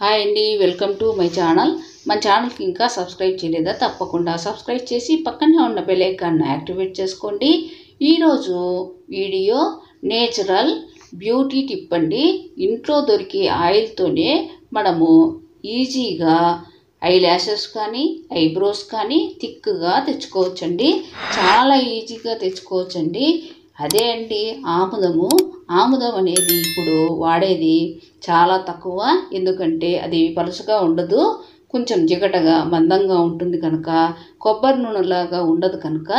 Hi అండి, welcome to my channel. మన ఛానల్కి ఇంకా సబ్స్క్రైబ్ చేయలేదా? తప్పకుండా సబ్స్క్రైబ్ చేసి పక్కనే ఉన్న బెల్ ఐకాన్ని యాక్టివేట్ చేసుకోండి. ఈరోజు వీడియో నేచురల్ బ్యూటీ టిప్ అండి. ఇంట్లో దొరికే ఆయిల్తోనే మనము ఈజీగా ఐ ల్యాషెస్ కానీ ఐబ్రోస్ కానీ థిక్గా తెచ్చుకోవచ్చండి. చాలా ఈజీగా తెచ్చుకోవచ్చండి. అదే అండి ఆముదం అనేది ఇప్పుడు వాడేది చాలా తక్కువ. ఎందుకంటే అది పలుచగా ఉండదు, కొంచెం జిగటగా మందంగా ఉంటుంది కనుక, కొబ్బరి నూనెలాగా ఉండదు కనుక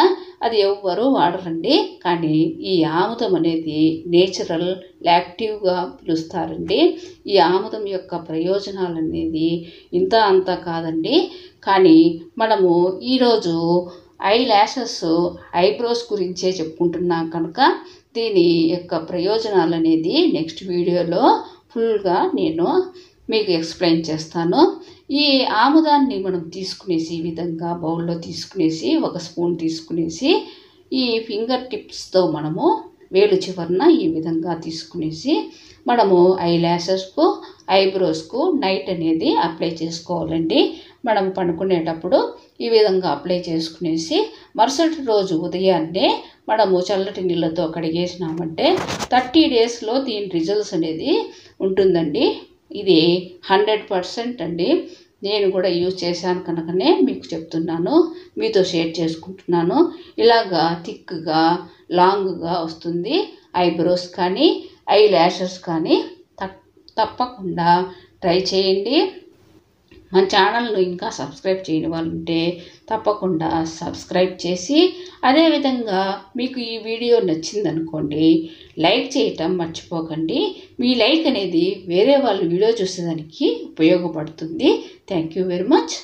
అది ఎవ్వరూ వాడరండి. కానీ ఈ ఆముదం అనేది నేచురల్ యాక్టివ్గా పిలుస్తారండి. ఈ ఆముదం యొక్క ప్రయోజనాలు అనేది ఇంత అంతా కాదండి. కానీ మనము ఈరోజు ఐ ల్యాషెస్ ఐబ్రోస్ గురించే చెప్పుకుంటున్నాం కనుక దీని యొక్క ప్రయోజనాలు అనేది నెక్స్ట్ వీడియోలో ఫుల్గా నేను మీకు ఎక్స్ప్లెయిన్ చేస్తాను. ఈ ఆముదాన్ని మనం తీసుకునేసి ఈ విధంగా బౌల్లో తీసుకునేసి ఒక స్పూన్ తీసుకునేసి ఈ ఫింగర్ టిప్స్తో మనము వేలు చివరన ఈ విధంగా తీసుకునేసి మనము ఐ ల్యాషెస్కు ఐబ్రోస్కు నైట్ అనేది అప్లై చేసుకోవాలండి. మనం పడుకునేటప్పుడు ఈ విధంగా అప్లై చేసుకునేసి మరుసటి రోజు ఉదయాన్నే మనము చల్లటి నీళ్ళతో కడిగేసినామంటే 30 డేస్లో దీని రిజల్ట్స్ అనేది ఉంటుందండి. ఇది 100% అండి. నేను కూడా యూజ్ చేశాను కనుకనే మీకు చెప్తున్నాను, మీతో షేర్ చేసుకుంటున్నాను. ఇలాగా థిక్గా లాంగ్గా వస్తుంది ఐబ్రోస్ కానీ ఐ ల్యాషెస్ కానీ. తప్పకుండా ట్రై చేయండి. మన ఛానల్ను ఇంకా సబ్స్క్రైబ్ చేయని వాళ్ళు ఉంటే తప్పకుండా సబ్స్క్రైబ్ చేసి, అదేవిధంగా మీకు ఈ వీడియో నచ్చిందనుకోండి లైక్ చేయటం మర్చిపోకండి. మీ లైక్ అనేది వేరే వాళ్ళు వీడియో చూసేదానికి ఉపయోగపడుతుంది. Thank you very much.